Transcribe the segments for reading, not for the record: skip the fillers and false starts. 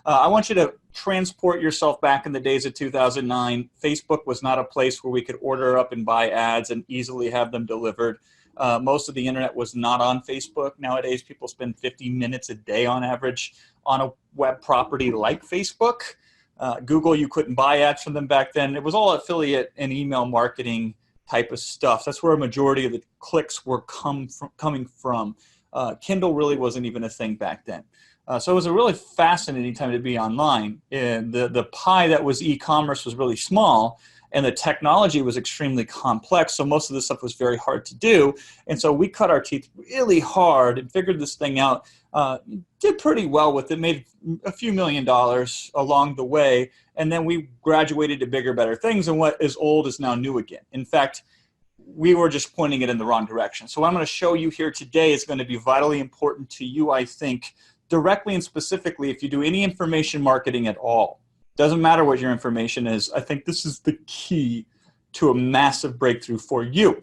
I want you to transport yourself back in the days of 2009. Facebook was not a place where we could order up and buy ads and easily have them delivered. Most of the internet was not on Facebook. Nowadays, people spend 50 minutes a day on average on a web property like Facebook. Google, you couldn't buy ads from them back then. It was all affiliate and email marketing type of stuff. That's where a majority of the clicks were coming from. Kindle really wasn't even a thing back then. So it was a really fascinating time to be online. And the pie that was e-commerce was really small, and the technology was extremely complex, so most of this stuff was very hard to do. And so we cut our teeth really hard and figured this thing out, did pretty well with it, made a few $1 million along the way, and then we graduated to bigger, better things, and what is old is now new again. In fact, we were just pointing it in the wrong direction. So what I'm going to show you here today is going to be vitally important to you, I think, directly and specifically if you do any information marketing at all. Doesn't matter what your information is. I think this is the key to a massive breakthrough for you.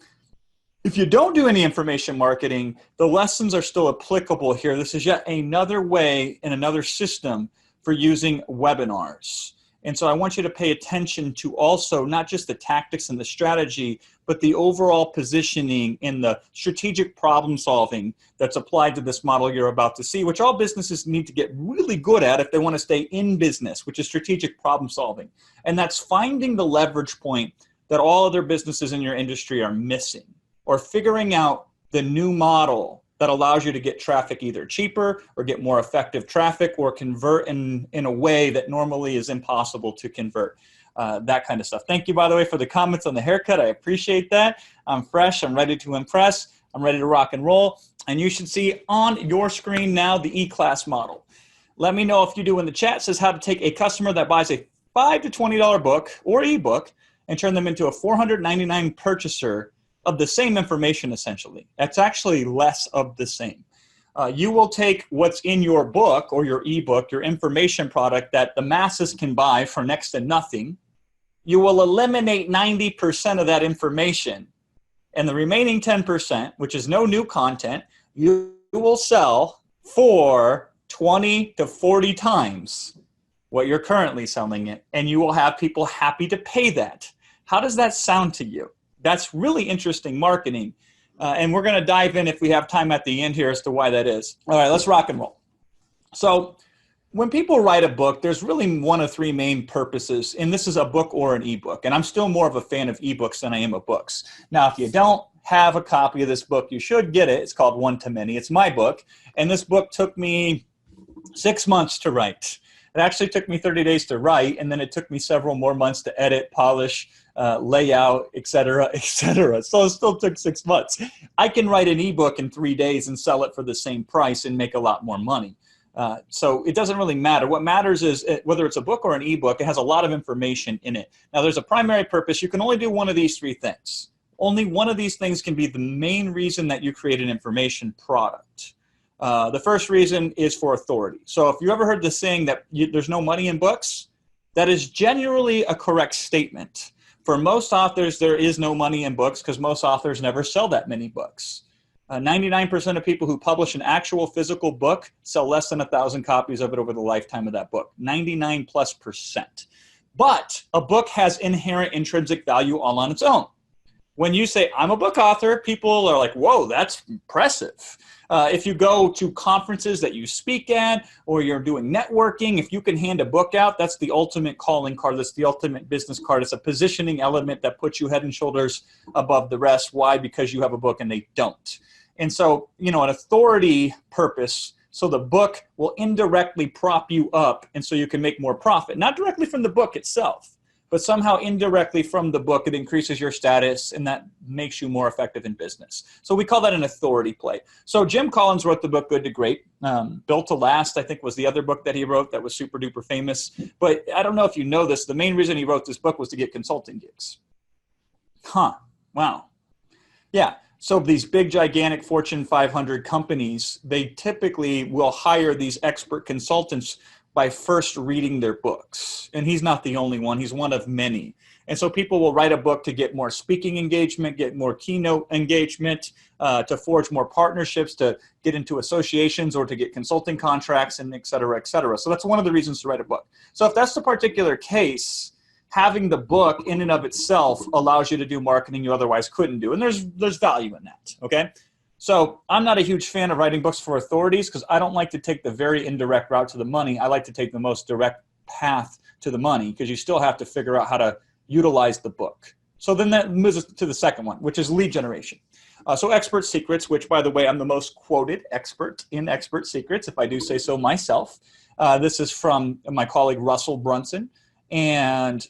If you don't do any information marketing, the lessons are still applicable here. This is yet another way and another system for using webinars. And so I want you to pay attention to also not just the tactics and the strategy, but the overall positioning and the strategic problem solving that's applied to this model you're about to see, which all businesses need to get really good at if they want to stay in business, which is strategic problem solving. And that's finding the leverage point that all other businesses in your industry are missing, or figuring out the new model that allows you to get traffic either cheaper or get more effective traffic or convert in a way that normally is impossible to convert. That kind of stuff. Thank you, by the way, for the comments on the haircut. I appreciate that. I'm fresh. I'm ready to impress. I'm ready to rock and roll. And you should see on your screen now the E-Class model. Let me know if you do in the chat. It says how to take a customer that buys a $5 to $20 book or ebook and turn them into a $499 purchaser of the same information, essentially. That's actually less of the same. You will take what's in your book or your ebook, your information product that the masses can buy for next to nothing. You will eliminate 90% of that information, and the remaining 10%, which is no new content, you will sell for 20 to 40 times what you're currently selling it, and you will have people happy to pay that. How does that sound to you? That's really interesting marketing. And we're going to dive in if we have time at the end here as to why that is. All right, let's rock and roll. So when people write a book, there's really one of three main purposes. And this is a book or an ebook. And I'm still more of a fan of ebooks than I am of books. Now, if you don't have a copy of this book, you should get it. It's called One to Many. It's my book. And this book took me 6 months to write. It actually took me 30 days to write, and then it took me several more months to edit, polish, layout, et cetera, et cetera. So it still took 6 months. I can write an ebook in 3 days and sell it for the same price and make a lot more money. So it doesn't really matter. What matters is whether it's a book or an ebook, it has a lot of information in it. Now, there's a primary purpose. You can only do one of these three things. Only one of these things can be the main reason that you create an information product. The first reason is for authority. So if you ever heard the saying that there's no money in books, that is generally a correct statement. For most authors, there is no money in books because most authors never sell that many books. 99% of people who publish an actual physical book sell less than 1,000 copies of it over the lifetime of that book, 99+%. But a book has inherent intrinsic value all on its own. When you say, I'm a book author, people are like, whoa, that's impressive. If you go to conferences that you speak at or you're doing networking, if you can hand a book out, that's the ultimate calling card. That's the ultimate business card. It's a positioning element that puts you head and shoulders above the rest. Why? Because you have a book and they don't. And so, an authority purpose, so the book will indirectly prop you up and so you can make more profit. Not directly from the book itself, but somehow indirectly from the book, it increases your status and that makes you more effective in business. So we call that an authority play. So Jim Collins wrote the book Good to Great. Built to Last, I think, was the other book that he wrote that was super duper famous. But I don't know if you know this, the main reason he wrote this book was to get consulting gigs. Wow. Yeah. So these big, gigantic Fortune 500 companies, they typically will hire these expert consultants by first reading their books. And he's not the only one. He's one of many. And so people will write a book to get more speaking engagement, get more keynote engagement, to forge more partnerships, to get into associations or to get consulting contracts, and et cetera, et cetera. So that's one of the reasons to write a book. So if that's the particular case, having the book in and of itself allows you to do marketing you otherwise couldn't do. And there's value in that, okay? So I'm not a huge fan of writing books for authorities because I don't like to take the very indirect route to the money. I like to take the most direct path to the money because you still have to figure out how to utilize the book. So then that moves us to the second one, which is lead generation. So Expert Secrets, which, by the way, I'm the most quoted expert in Expert Secrets, if I do say so myself. This is from my colleague Russell Brunson. And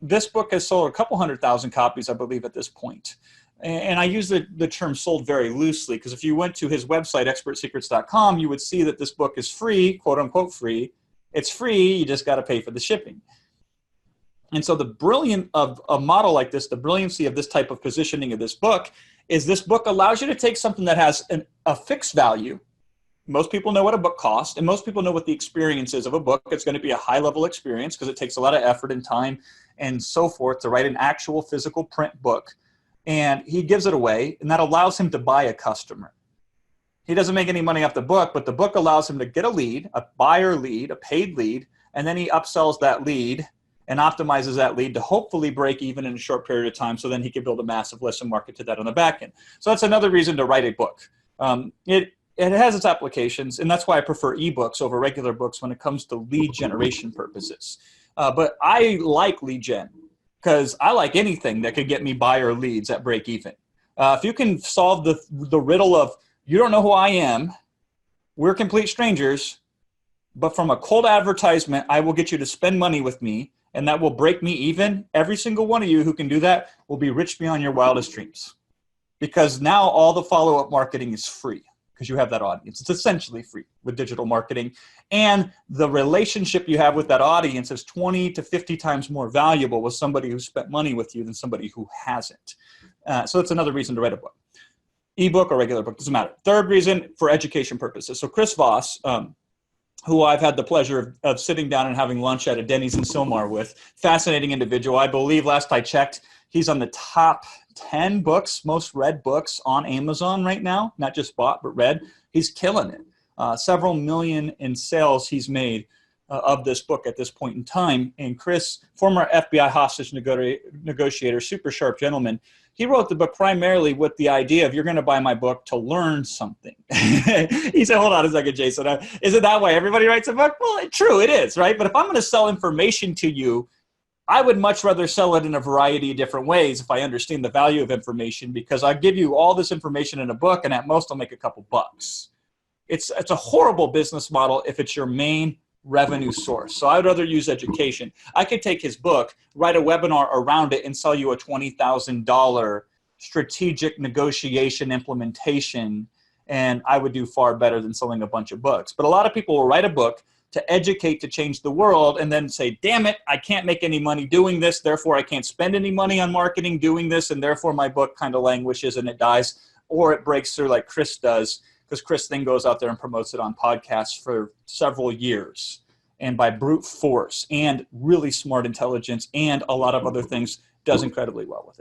this book has sold a couple 100,000 copies, I believe, at this point. And I use the term sold very loosely because if you went to his website, expertsecrets.com, you would see that this book is free, quote unquote free. It's free, you just got to pay for the shipping. And so the brilliance of a model like this, the brilliancy of this type of positioning of this book is this book allows you to take something that has a fixed value. Most people know what a book costs, and most people know what the experience is of a book. It's going to be a high-level experience because it takes a lot of effort and time and so forth to write an actual physical print book. And he gives it away, and that allows him to buy a customer. He doesn't make any money off the book, but the book allows him to get a lead, a buyer lead, a paid lead, and then he upsells that lead and optimizes that lead to hopefully break even in a short period of time so then he can build a massive list and market to that on the back end. So that's another reason to write a book. It has its applications, and that's why I prefer ebooks over regular books when it comes to lead generation purposes. But I like lead gen because I like anything that could get me buyer leads at break even. If you can solve the riddle of you don't know who I am, we're complete strangers, but from a cold advertisement, I will get you to spend money with me, and that will break me even. Every single one of you who can do that will be rich beyond your wildest dreams. Because now all the follow-up marketing is free because you have that audience. It's essentially free with digital marketing. And the relationship you have with that audience is 20 to 50 times more valuable with somebody who spent money with you than somebody who hasn't. So that's another reason to write a book. Ebook or regular book, doesn't matter. Third reason, for education purposes. So Chris Voss, who I've had the pleasure of sitting down and having lunch at a Denny's in Sylmar with. Fascinating individual. I believe last I checked, he's on the top 10 books, most read books on Amazon right now. Not just bought, but read. He's killing it. Several million in sales he's made of this book at this point in time. And Chris, former FBI hostage negotiator, super sharp gentleman, he wrote the book primarily with the idea of you're going to buy my book to learn something. He said, hold on a second, Jason. Is it that way? Everybody writes a book? Well, true, it is, right? But if I'm going to sell information to you, I would much rather sell it in a variety of different ways if I understand the value of information, because I give you all this information in a book and at most I'll make a couple bucks. It's a horrible business model if it's your main revenue source. So I would rather use education. I could take his book, write a webinar around it, and sell you a $20,000 strategic negotiation implementation, and I would do far better than selling a bunch of books. But a lot of people will write a book to educate, to change the world, and then say, damn it, I can't make any money doing this, therefore I can't spend any money on marketing doing this, and therefore my book kind of languishes and it dies, or it breaks through like Chris does, because Chris then goes out there and promotes it on podcasts for several years. And by brute force and really smart intelligence and a lot of other things, does incredibly well with it.